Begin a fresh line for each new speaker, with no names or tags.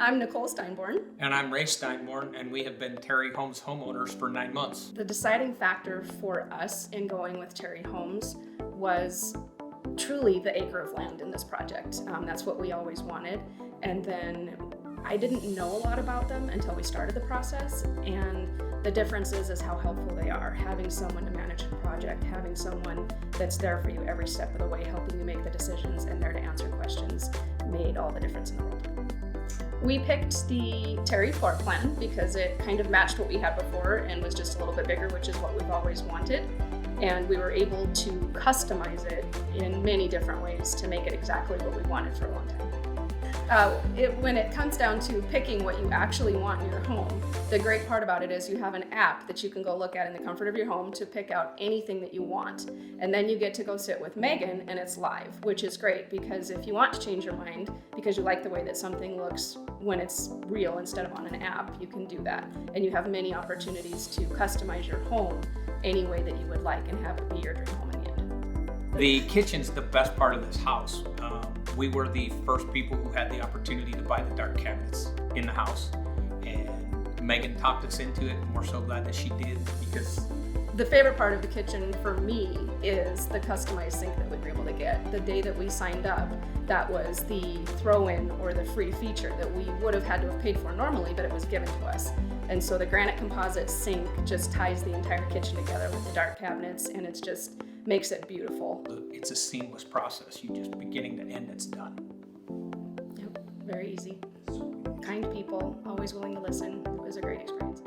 I'm Nicole Steinborn.
And I'm Ray Steinborn, and we have been Terry Homes homeowners for 9 months.
The deciding factor for us in going with Terry Homes was truly the acre of land in this project. That's what we always wanted. And then I didn't know a lot about them until we started the process. And the difference is how helpful they are. Having someone to manage the project, having someone that's there for you every step of the way, helping you make the decisions and there to answer questions made all the difference in the world. We picked the Terry floor plan because it kind of matched what we had before and was just a little bit bigger, which is what we've always wanted. And we were able to customize it in many different ways to make it exactly what we wanted for a long time. When it comes down to picking what you actually want in your home, the great part about it is you have an app that you can go look at in the comfort of your home to pick out anything that you want. And then you get to go sit with Megan and it's live, which is great because if you want to change your mind because you like the way that something looks when it's real instead of on an app, you can do that. And you have many opportunities to customize your home any way that you would like and have it be your dream home in the end.
The kitchen's the best part of this house. We were the first people who had the opportunity to buy the dark cabinets in the house, and Megan talked us into it, and we're so glad that she did because
the favorite part of the kitchen for me is the customized sink that we were able to get. The day that we signed up, that was the throw-in or the free feature that we would have had to have paid for normally, but it was given to us. And so the granite composite sink just ties the entire kitchen together with the dark cabinets, and it just makes it beautiful.
It's a seamless process. You just beginning to end, it's done.
Yep, very easy. Kind people, always willing to listen. It was a great experience.